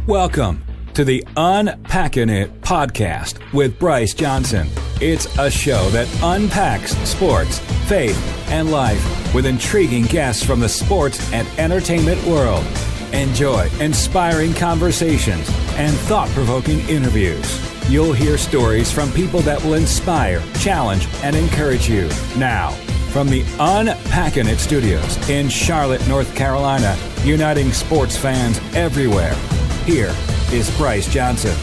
Welcome to the Unpacking It podcast with Bryce Johnson. It's a show that unpacks sports, faith, and life with intriguing guests from the sports and entertainment world. Enjoy inspiring conversations and thought-provoking interviews. You'll hear stories from people that will inspire, challenge, and encourage you. Now, from the Unpacking It studios in Charlotte, North Carolina, uniting sports fans everywhere, here is Bryce Johnson.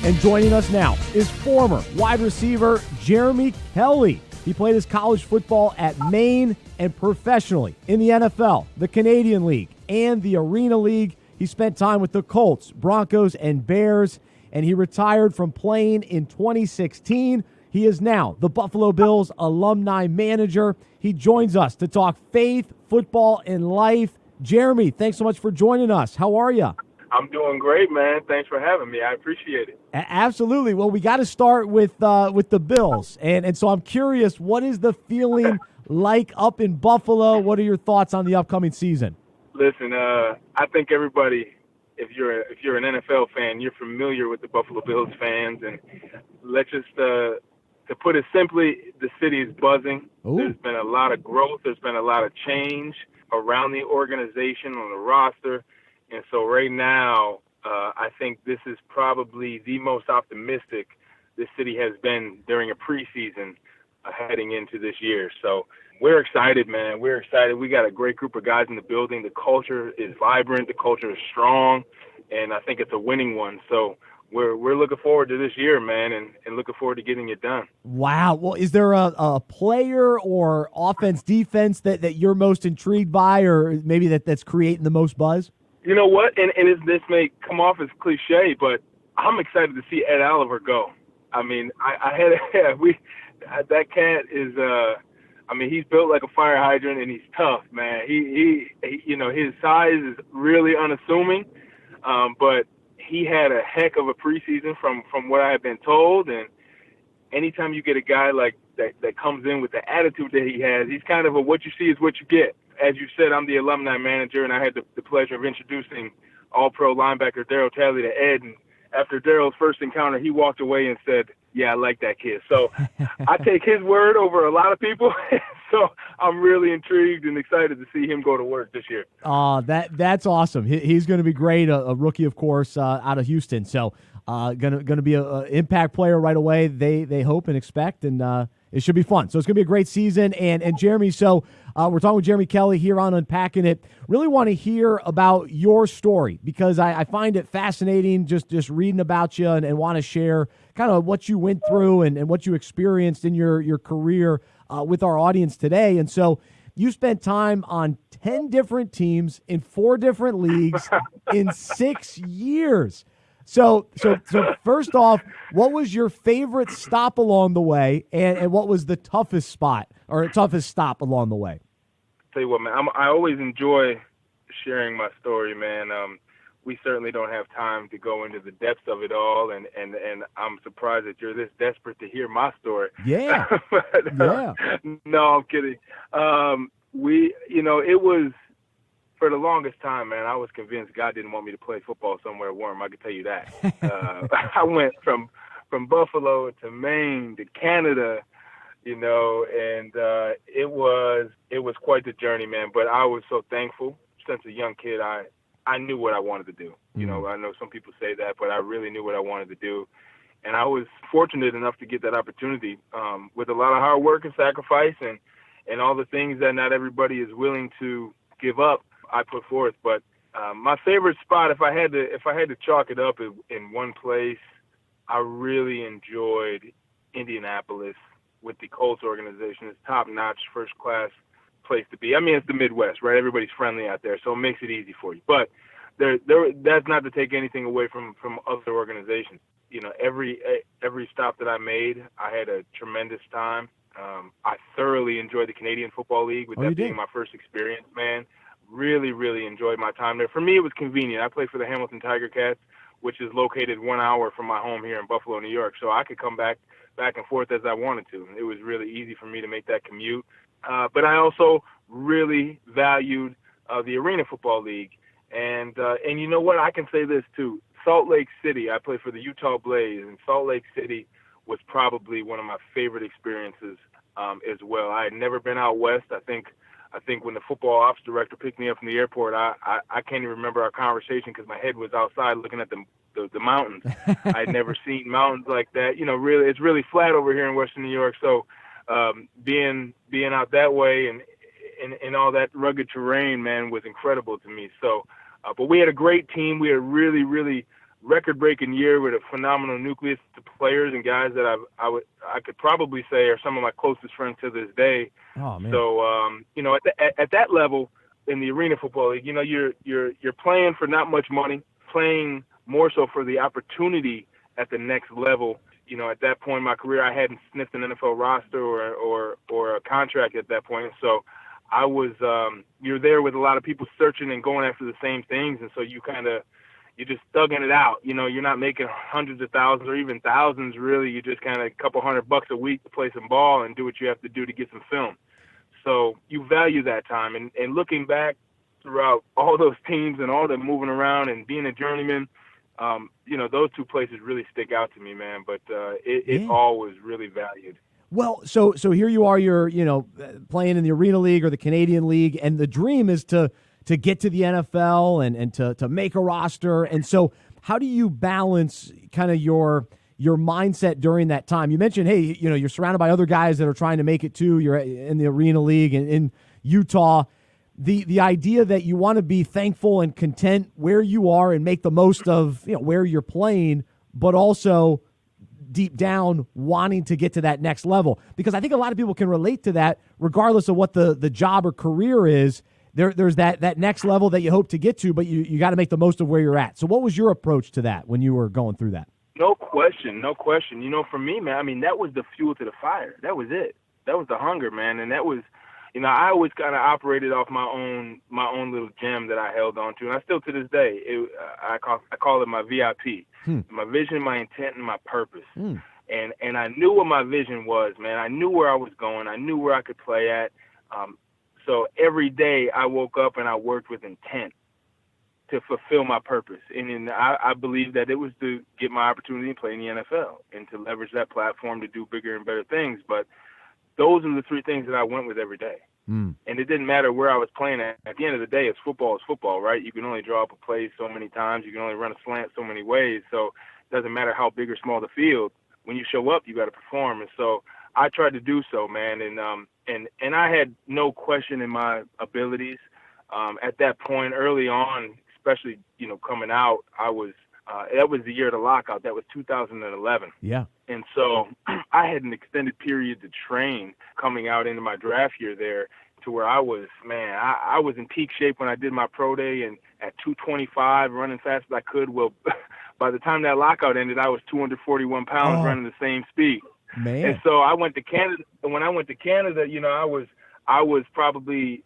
And joining us now is former wide receiver Jeremy Kelley. He played his college football at Maine and professionally in the NFL, the Canadian League, and the Arena League. He spent time with the Colts, Broncos, and Bears, and he retired from playing in 2016. He is now the Buffalo Bills Alumni Manager. He joins us to talk faith, football, and life. Jeremy, thanks so much for joining us. How are you? I'm doing great, man. Thanks for having me. I appreciate it. Absolutely. Well, we got to start with the Bills, and so I'm curious, what is the feeling like up in Buffalo? What are your thoughts on the upcoming season? Listen, I think everybody, if you're an NFL fan, you're familiar with the Buffalo Bills fans, and let's just to put it simply, the city is buzzing. Ooh. There's been a lot of growth. There's been a lot of change around the organization, on the roster. And so right now, I think this is probably the most optimistic this city has been during a preseason heading into this year. So we're excited, man. We're excited. We got a great group of guys in the building. The culture is vibrant. The culture is strong. And I think it's a winning one. So we're looking forward to this year, man, and looking forward to getting it done. Wow. Well, is there a player or offense, defense that you're most intrigued by, or maybe that's creating the most buzz? You know what? And this may come off as cliche, but I'm excited to see Ed Oliver go. I mean, that cat is, he's built like a fire hydrant, and he's tough, man. He his size is really unassuming, but he had a heck of a preseason from what I have been told. And anytime you get a guy like that comes in with the attitude that he has, he's kind of a what you see is what you get. As you said, I'm the alumni manager, and I had the pleasure of introducing all-pro linebacker Darryl Talley to Ed. And after Darryl's first encounter, he walked away and said, "Yeah, I like that kid." So I take his word over a lot of people. So I'm really intrigued and excited to see him go to work this year. That's awesome. He's going to be great. A rookie, of course, out of Houston. So gonna be an impact player right away. They hope and expect, and it should be fun. So it's going to be a great season. And Jeremy, so we're talking with Jeremy Kelley here on Unpacking It. Really want to hear about your story, because I find it fascinating just reading about you and want to share kind of what you went through and what you experienced in your career with our audience today. And so you spent time on 10 different teams in 4 different leagues in 6 years. So first off, what was your favorite stop along the way, and what was the toughest spot or toughest stop along the way? Tell you what, man, I always enjoy sharing my story, man. We certainly don't have time to go into the depths of it all, and I'm surprised that you're this desperate to hear my story. Yeah. Yeah. No, I'm kidding. It was, for the longest time, man, I was convinced God didn't want me to play football somewhere warm. I can tell you that. I went from Buffalo to Maine to Canada, and it was quite the journey, man. But I was so thankful. Since a young kid, I knew what I wanted to do. I know some people say that, but I really knew what I wanted to do. And I was fortunate enough to get that opportunity with a lot of hard work and sacrifice and all the things that not everybody is willing to give up. I put forth, but my favorite spot, if I had to chalk it up in one place, I really enjoyed Indianapolis with the Colts organization. It's top-notch, first-class place to be. I mean, it's the Midwest, right? Everybody's friendly out there, so it makes it easy for you. But that's not to take anything away from other organizations. Every stop that I made, I had a tremendous time. I thoroughly enjoyed the Canadian Football League, with that being my first experience, man. Really, really enjoyed my time there. For me, it was convenient. I played for the Hamilton Tiger Cats, which is located 1 hour from my home here in Buffalo, New York. So I could come back and forth as I wanted to. It was really easy for me to make that commute. But I also really valued the Arena Football League. And you know what? I can say this too. Salt Lake City, I played for the Utah Blaze, and Salt Lake City was probably one of my favorite experiences as well. I had never been out west. I think when the football ops director picked me up from the airport, I can't even remember our conversation because my head was outside looking at the mountains. I had never seen mountains like that. Really, it's really flat over here in Western New York. So being out that way and all that rugged terrain, man, was incredible to me. So, but we had a great team. We had a really, really record-breaking year with a phenomenal nucleus of players and guys that I could probably say are some of my closest friends to this day. Oh man! So at that level in the Arena Football League, you're playing for not much money, playing more so for the opportunity at the next level. At that point in my career, I hadn't sniffed an NFL roster or a contract at that point, so I was you're there with a lot of people searching and going after the same things, and so you're just thugging it out. You're not making hundreds of thousands or even thousands, really. You just kind of a couple $100 a week to play some ball and do what you have to do to get some film. So you value that time. And looking back throughout all those teams and all the moving around and being a journeyman, those two places really stick out to me, man. But it all was really valued. Well, so here you are, you're playing in the Arena League or the Canadian League, and the dream is to get to the NFL and to make a roster. And so how do you balance kind of your mindset during that time? You mentioned, hey, you're surrounded by other guys that are trying to make it too. You're in the Arena League and in Utah. The idea that you want to be thankful and content where you are and make the most of where you're playing, but also deep down wanting to get to that next level. Because I think a lot of people can relate to that regardless of what the job or career is. There's that next level that you hope to get to, but you got to make the most of where you're at. So what was your approach to that when you were going through that? No question. For me, man, I mean, that was the fuel to the fire. That was it. That was the hunger, man. And that was, I always kind of operated off my own little gem that I held on to. And I still to this day, I call it my VIP, my vision, my intent, and my purpose. And I knew what my vision was, man. I knew where I was going. I knew where I could play at. So every day I woke up and I worked with intent to fulfill my purpose. And I believe that it was to get my opportunity to play in the NFL and to leverage that platform to do bigger and better things. But those are the three things that I went with every day. And it didn't matter where I was playing at. At the end of the day, it's football, right? You can only draw up a play so many times. You can only run a slant so many ways. So it doesn't matter how big or small the field. When you show up, you got to perform. And so I tried to do so, man. And I had no question in my abilities. At that point, early on, especially, coming out, that was the year of the lockout. That was 2011. Yeah. And so I had an extended period to train coming out into my draft year there to where I was in peak shape when I did my pro day and at 225 running fast as I could. Well, by the time that lockout ended, I was 241 pounds running the same speed. Man. And so I went to Canada. And when I went to Canada, I was probably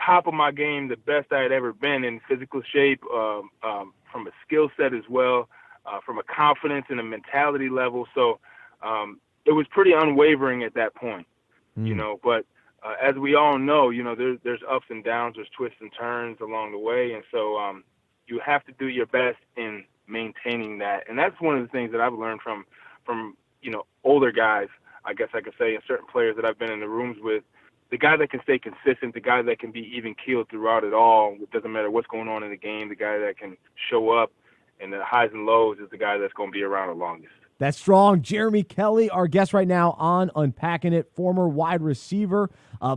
top of my game, the best I had ever been in physical shape, from a skill set as well, from a confidence and a mentality level. So it was pretty unwavering at that point, But as we all know, there's ups and downs, there's twists and turns along the way. And so you have to do your best in maintaining that. And that's one of the things that I've learned from older guys, I guess I could say, and certain players that I've been in the rooms with. The guy that can stay consistent, the guy that can be even keeled throughout it all, it doesn't matter what's going on in the game, the guy that can show up in the highs and lows is the guy that's going to be around the longest. That's strong. Jeremy Kelley, our guest right now on Unpacking It, former wide receiver,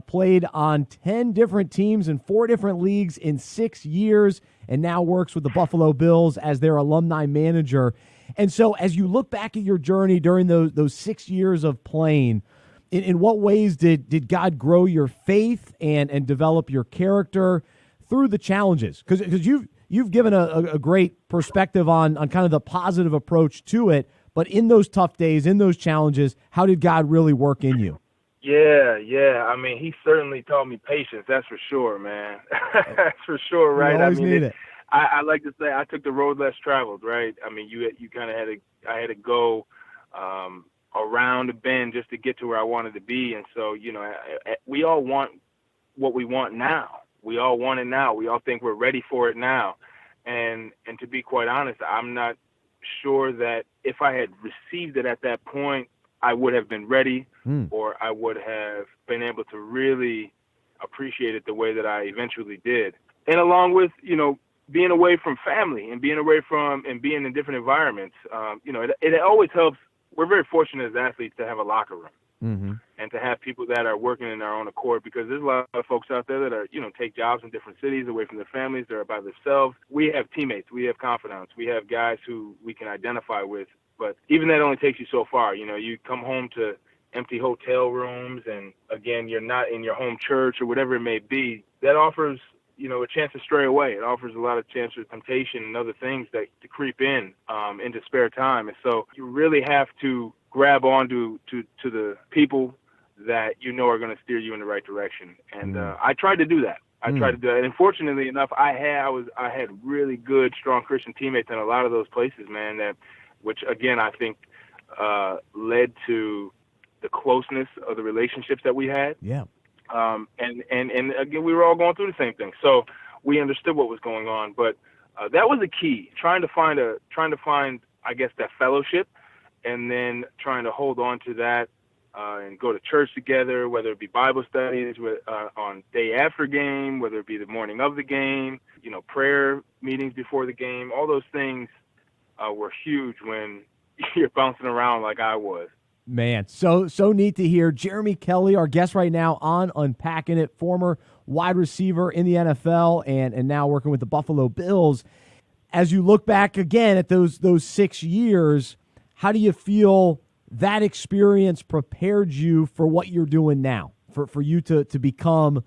played on 10 different teams in 4 different leagues in 6 years, and now works with the Buffalo Bills as their alumni manager. And so as you look back at your journey during those 6 years of playing, in what ways did God grow your faith and develop your character through the challenges? Because you've given a great perspective on kind of the positive approach to it, but in those tough days, in those challenges, how did God really work in you? Yeah. I mean, he certainly taught me patience. That's for sure, man. That's for sure, right? You always need it. I like to say I took the road less traveled, right? I mean, you kind of I had to go around the bend just to get to where I wanted to be. And so, we all want what we want now. we all want it now. We all think we're ready for it now. And to be quite honest, I'm not sure that if I had received it at that point, I would have been ready, or I would have been able to really appreciate it the way that I eventually did. And along with, being away from family and being away from and being in different environments, it always helps. We're very fortunate as athletes to have a locker room and to have people that are working in their own accord, because there's a lot of folks out there that are, take jobs in different cities away from their families. They're by themselves. We have teammates. We have confidants. We have guys who we can identify with. But even that only takes you so far. You come home to empty hotel rooms, and again, you're not in your home church or whatever it may be. That offers, a chance to stray away. It offers a lot of chance for temptation and other things that to creep in into spare time. And so you really have to grab onto to the people that are going to steer you in the right direction. And I tried to do that. I tried to do that. And fortunately enough, I had really good, strong Christian teammates in a lot of those places, man, which again, I think led to the closeness of the relationships that we had. Yeah. And again, we were all going through the same thing. So we understood what was going on, but that was the key, trying to find, I guess, that fellowship, and then trying to hold on to that and go to church together, whether it be Bible studies on day after game, whether it be the morning of the game, prayer meetings before the game. All those things were huge when you're bouncing around like I was. Man, so neat to hear. Jeremy Kelley, our guest right now on Unpacking It, former wide receiver in the NFL and now working with the Buffalo Bills. As you look back again at those 6 years, how do you feel that experience prepared you for what you're doing now, for you to become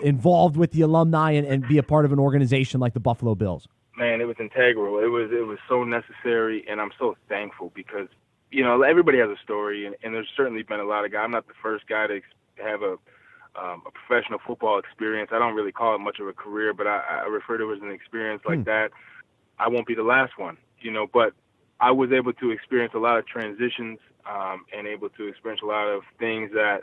involved with the alumni and be a part of an organization like the Buffalo Bills? Man, it was integral. It was so necessary, and I'm so thankful because everybody has a story, and there's certainly been a lot of guys. I'm not the first guy to have a professional football experience. I don't really call it much of a career, but I refer to it as an experience like that. I won't be the last one, but I was able to experience a lot of transitions and able to experience a lot of things that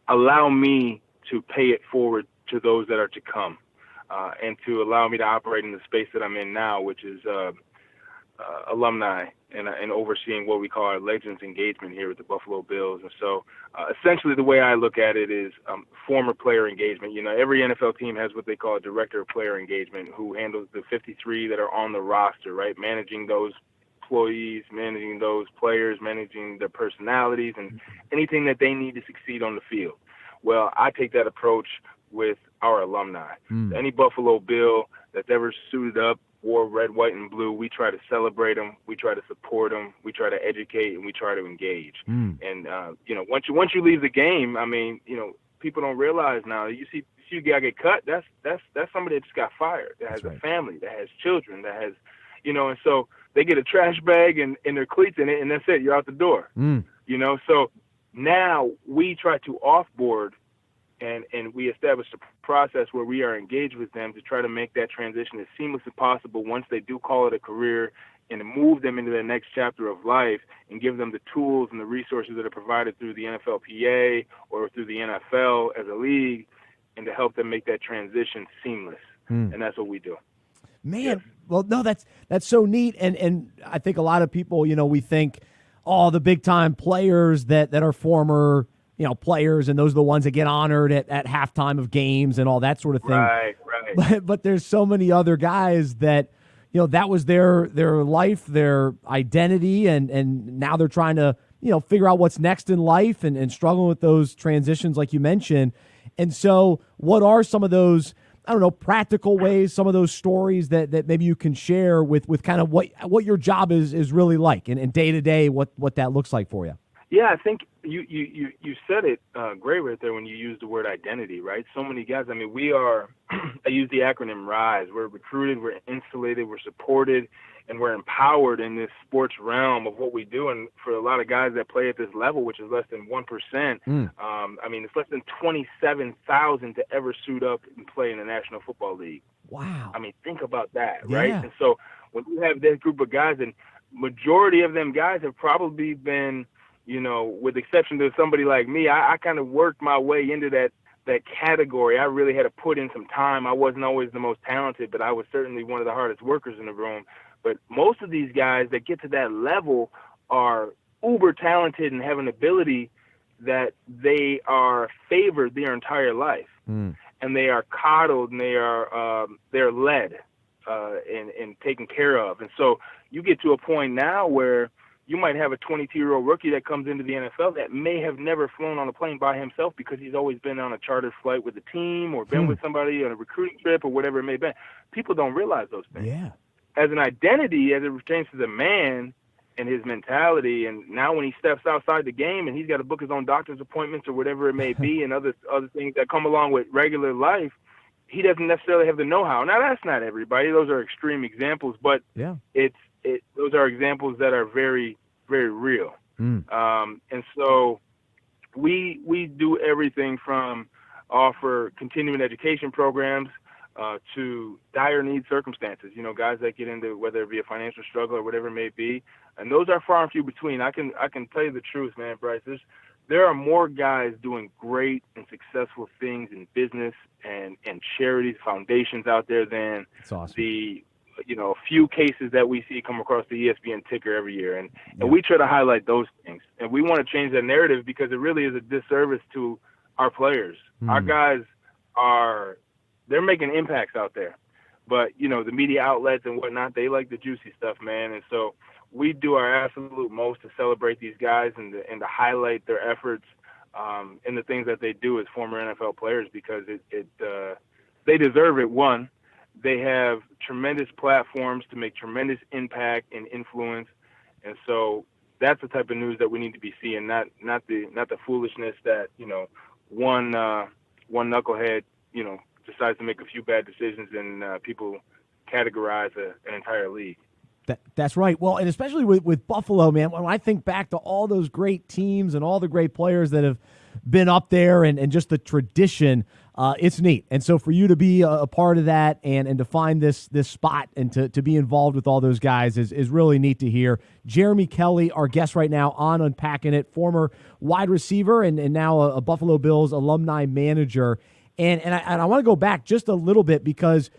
allow me to pay it forward to those that are to come, and to allow me to operate in the space that I'm in now, which is alumni and overseeing what we call our Legends engagement here at the Buffalo Bills. And so essentially the way I look at it is former player engagement. Every NFL team has what they call a director of player engagement, who handles the 53 that are on the roster, right? Managing those employees, managing those players, managing their personalities, and anything that they need to succeed on the field. Well, I take that approach with our alumni. Any Buffalo Bill that's ever suited up, wore red, white, and blue, we try to celebrate them, we try to support them, we try to educate, and we try to engage. And once you leave the game, people don't realize now. You see a guy get cut. That's somebody that just got fired. That has a family, that has children, that has, and so they get a trash bag and their cleats in it, and that's it. You're out the door. So now we try to offboard. And we establish a process where we are engaged with them to try to make that transition as seamless as possible once they do call it a career, and to move them into their next chapter of life and give them the tools and the resources that are provided through the NFLPA or through the NFL as a league, and to help them make that transition seamless. And that's what we do. Man, well, no, that's so neat. And I think a lot of people, we think, the big-time players that are former players, and those are the ones that get honored at halftime of games and all that sort of thing. Right. But there's so many other guys that, that was their life, their identity, and now they're trying to, figure out what's next in life and struggling with those transitions like you mentioned. And so what are some of those, practical ways, some of those stories that maybe you can share with kind of what your job is really like and day-to-day, what that looks like for you? Yeah, I think you said it great right there when you used the word identity, right? So many guys, we are, I use the acronym RISE. We're recruited, we're insulated, we're supported, and we're empowered in this sports realm of what we do. And for a lot of guys that play at this level, which is less than 1%, it's less than 27,000 to ever suit up and play in the National Football League. Wow. Think about that, right? And so when you have that group of guys, and majority of them guys have probably been, with the exception to somebody like me, I kind of worked my way into that category, I really had to put in some time. I wasn't always the most talented, but I was certainly one of the hardest workers in the room. But most of these guys that get to that level are uber talented and have an ability that they are favored their entire life, and they are coddled and they're led and taken care of. And so you get to a point now where you might have a 22-year-old rookie that comes into the NFL that may have never flown on a plane by himself because he's always been on a chartered flight with a team or been with somebody on a recruiting trip or whatever it may be. People don't realize those things. Yeah. As an identity, as it pertains to the man and his mentality, and now when he steps outside the game and he's got to book his own doctor's appointments or whatever it may be and other things that come along with regular life, he doesn't necessarily have the know-how. Now, that's not everybody. Those are extreme examples, but those are examples that are very, very real. And so we do everything from offer continuing education programs to dire need circumstances, guys that get into whether it be a financial struggle or whatever it may be. And those are far and few between. I can tell you the truth, man, Bryce. There are more guys doing great and successful things in business and charities, foundations out there than the few cases that we see come across the ESPN ticker every year. And we try to highlight those things. And we want to change that narrative because it really is a disservice to our players. Our guys they're making impacts out there. But, the media outlets and whatnot, they like the juicy stuff, man. And so we do our absolute most to celebrate these guys and to highlight their efforts and the things that they do as former NFL players because they deserve it. One, they have tremendous platforms to make tremendous impact and influence. And so that's the type of news that we need to be seeing, not the foolishness that, one knucklehead, decides to make a few bad decisions and people categorize an entire league. That's right. Well, and especially with Buffalo, man, when I think back to all those great teams and all the great players that have been up there and just the tradition, it's neat. And so for you to be a part of that and to find this spot and to be involved with all those guys is really neat to hear. Jeremy Kelley, our guest right now on Unpacking It, former wide receiver and now a Buffalo Bills alumni manager. And I want to go back just a little bit because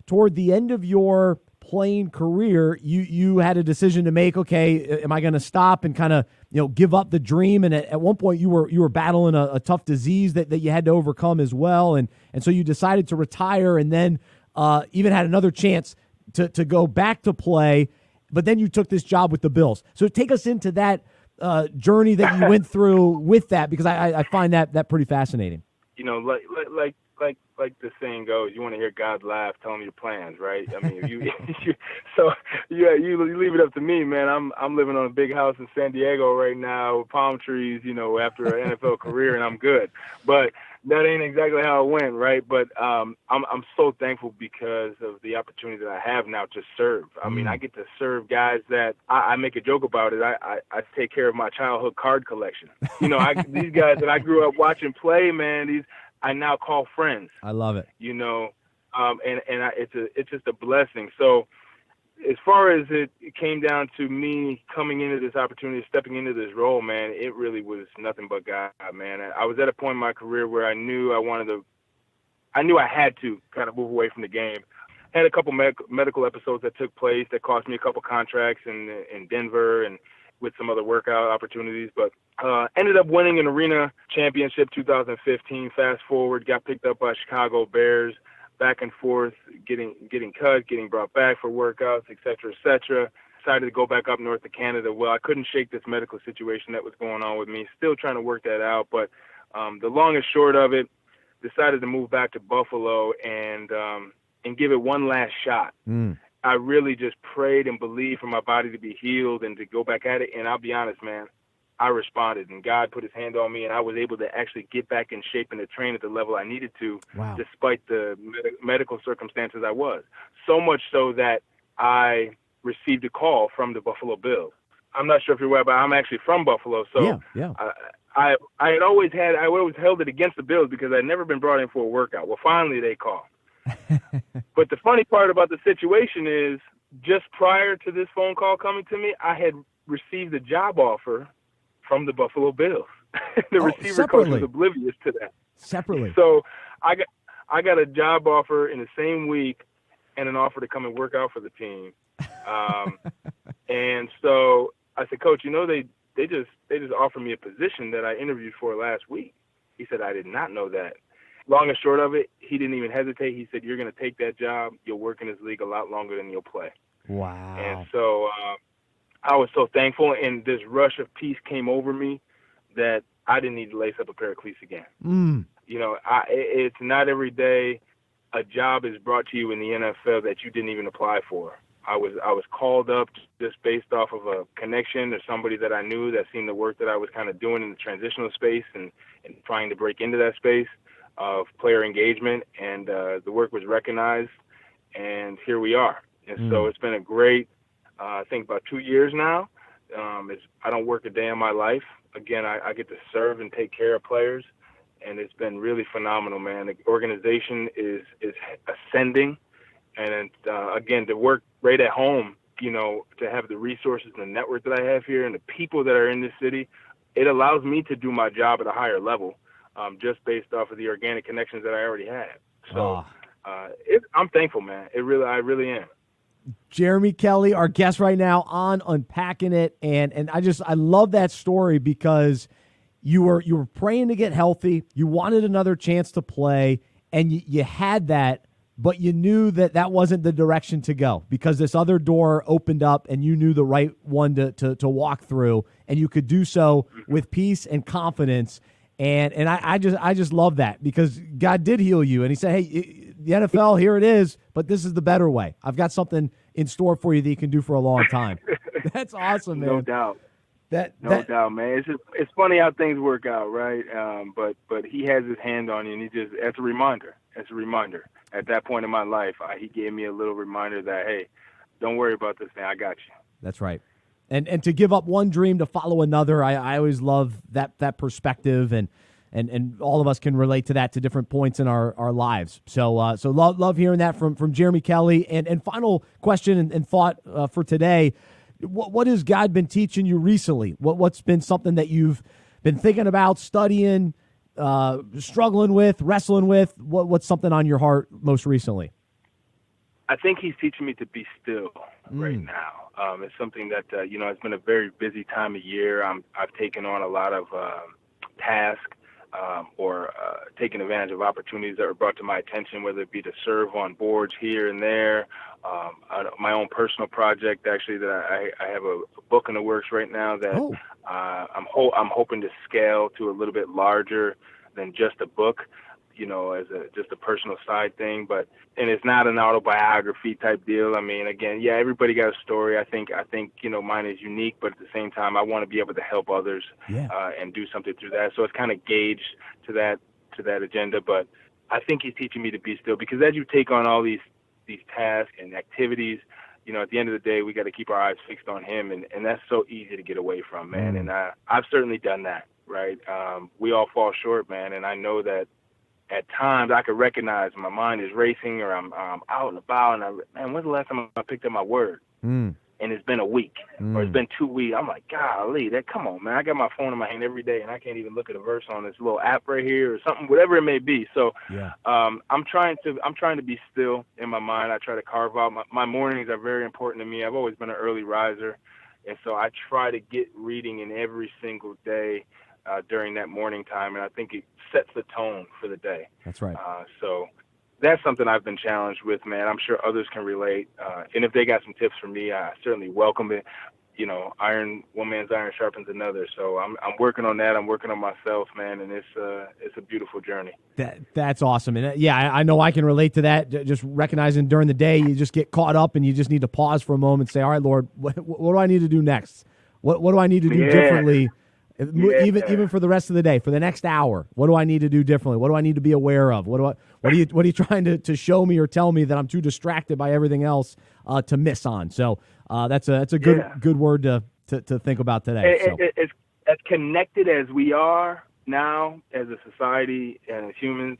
toward the end of your playing career, you had a decision to make. Okay, am I going to stop and kind of give up the dream? And at one point you were battling a tough disease that you had to overcome as well, and so you decided to retire, and then even had another chance to go back to play, but then you took this job with the Bills. So take us into that journey that you went through with that, because I find that pretty fascinating. Like the saying goes, you want to hear God laugh, tell him your plans, right? I mean, if you leave it up to me, man. I'm living on a big house in San Diego right now with palm trees, after an NFL career, and I'm good. But that ain't exactly how it went, right? But I'm so thankful because of the opportunity that I have now to serve. I mean, I get to serve guys that I make a joke about it. I take care of my childhood card collection. These guys that I grew up watching play, man, I now call friends. I love it. It's just a blessing. So as far as it came down to me coming into this opportunity, stepping into this role, man, it really was nothing but God, man. I was at a point in my career where I knew I had to kind of move away from the game. I had a couple medical episodes that took place that cost me a couple contracts in Denver and with some other workout opportunities, but ended up winning an arena championship 2015. Fast forward, got picked up by Chicago Bears, back and forth, getting cut, getting brought back for workouts, et cetera, et cetera. Decided to go back up north to Canada. Well, I couldn't shake this medical situation that was going on with me. Still trying to work that out, but the long and short of it, decided to move back to Buffalo and give it one last shot. I really just prayed and believed for my body to be healed and to go back at it. And I'll be honest, man, I responded, and God put his hand on me, and I was able to actually get back in shape and to train at the level I needed to, despite the medical circumstances I was. So much so that I received a call from the Buffalo Bills. I'm not sure if you're aware, but I'm actually from Buffalo. So I had always held it against the Bills because I'd never been brought in for a workout. Well, finally they called. But the funny part about the situation is, just prior to this phone call coming to me, I had received a job offer from the Buffalo Bills. The receiver coach was oblivious to that. Separately. So I got a job offer in the same week and an offer to come and work out for the team. And so I said, Coach, they just offered me a position that I interviewed for last week. He said, I did not know that. Long and short of it, he didn't even hesitate. He said, you're going to take that job. You'll work in this league a lot longer than you'll play. Wow. And so I was so thankful, and this rush of peace came over me that I didn't need to lace up a pair of cleats again. It's not every day a job is brought to you in the NFL that you didn't even apply for. I was called up just based off of a connection or somebody that I knew that seen the work that I was kind of doing in the transitional space and trying to break into that space of player engagement, and the work was recognized, and here we are. And so it's been a great, I think about 2 years now. I don't work a day in my life. Again, I get to serve and take care of players, and it's been really phenomenal, man. The organization is ascending, and again, to work right at home, to have the resources and the network that I have here and the people that are in this city, it allows me to do my job at a higher level, just based off of the organic connections that I already have. So I'm thankful, man. I really am. Jeremy Kelley, our guest right now on Unpacking It, and I love that story because you were praying to get healthy, you wanted another chance to play, and you had that, but you knew that wasn't the direction to go because this other door opened up and you knew the right one to walk through, and you could do so with peace and confidence. And I just love that because God did heal you, and he said, hey, the NFL, here it is, but this is the better way. I've got something in store for you that you can do for a long time. That's awesome, man. No doubt. No doubt, man. It's funny how things work out, right? But he has his hand on you, and that's a reminder. It's a reminder. At that point in my life, he gave me a little reminder that, hey, don't worry about this thing. I got you. That's right. And to give up one dream to follow another, I always love that perspective, and all of us can relate to that to different points in our lives. So love hearing that from Jeremy Kelley. And final question and thought for today, what has God been teaching you recently? What's been something that you've been thinking about, studying, struggling with, wrestling with? What's something on your heart most recently? I think he's teaching me to be still right now. It's something that, it's been a very busy time of year. I've taken on a lot of tasks or taken advantage of opportunities that were brought to my attention, whether it be to serve on boards here and there. My own personal project, actually, that I have a book in the works right now that I'm hoping to scale to a little bit larger than just a book, as just a personal side thing, and it's not an autobiography type deal. I mean, again, everybody got a story. I think, mine is unique, but at the same time, I want to be able to help others, and do something through that. So it's kind of gauged to that agenda, but I think he's teaching me to be still, because as you take on all these tasks and activities, at the end of the day, we got to keep our eyes fixed on him. And that's so easy to get away from, man. And I've certainly done that, right? We all fall short, man. And I know that at times I could recognize my mind is racing, or I'm out and about, and when's the last time I picked up my word? And it's been a week, or it's been 2 weeks. I'm like, golly, come on, man. I got my phone in my hand every day, and I can't even look at a verse on this little app right here or something, whatever it may be. So I'm trying to be still in my mind. I try to carve out my mornings are very important to me. I've always been an early riser, and so I try to get reading in every single day during that morning time, and I think it sets the tone for the day. That's right. So that's something I've been challenged with, man. I'm sure others can relate. And if they got some tips for me, I certainly welcome it. One man's iron sharpens another. So I'm working on that. I'm working on myself, man, and it's a beautiful journey. That's awesome. And I know I can relate to that. Just recognizing during the day, you just get caught up and you just need to pause for a moment and say, all right, Lord, what do I need to do next? What do I need to do differently? Even for the rest of the day, for the next hour, what do I need to do differently? What do I need to be aware of? What are you trying to show me or tell me that I'm too distracted by everything else to miss on? So that's a good word to think about today. It's as connected as we are now as a society and as humans.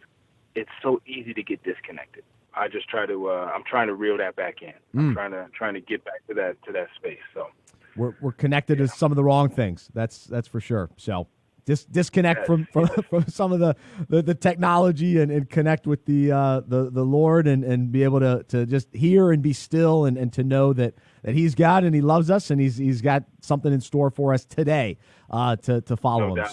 It's so easy to get disconnected. I just try to I'm trying to reel that back in. I'm trying to get back to that space. So. We're connected to some of the wrong things. That's for sure. So disconnect from some of the technology and connect with the Lord and be able to just hear and be still and to know that He's God and He loves us and He's got something in store for us today to follow Him.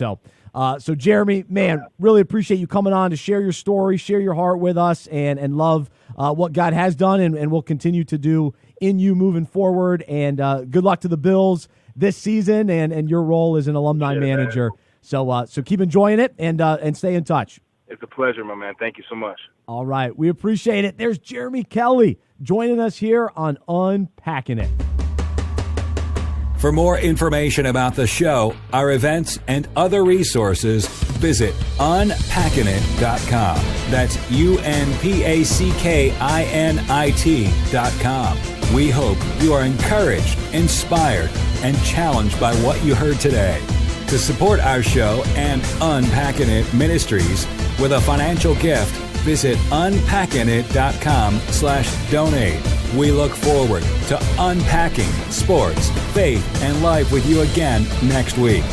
So Jeremy, man, really appreciate you coming on to share your story, share your heart with us, and love what God has done and will continue to do in you moving forward. And good luck to the Bills this season and your role as an alumni manager. So keep enjoying it and stay in touch. It's a pleasure, my man. Thank you so much. All right. We appreciate it. There's Jeremy Kelley joining us here on Unpacking It. For more information about the show, our events, and other resources, visit unpackinit.com. That's unpackinit.com. We hope you are encouraged, inspired, and challenged by what you heard today. To support our show and Unpacking It Ministries with a financial gift, visit unpackinit.com/donate. We look forward to unpacking sports, faith, and life with you again next week.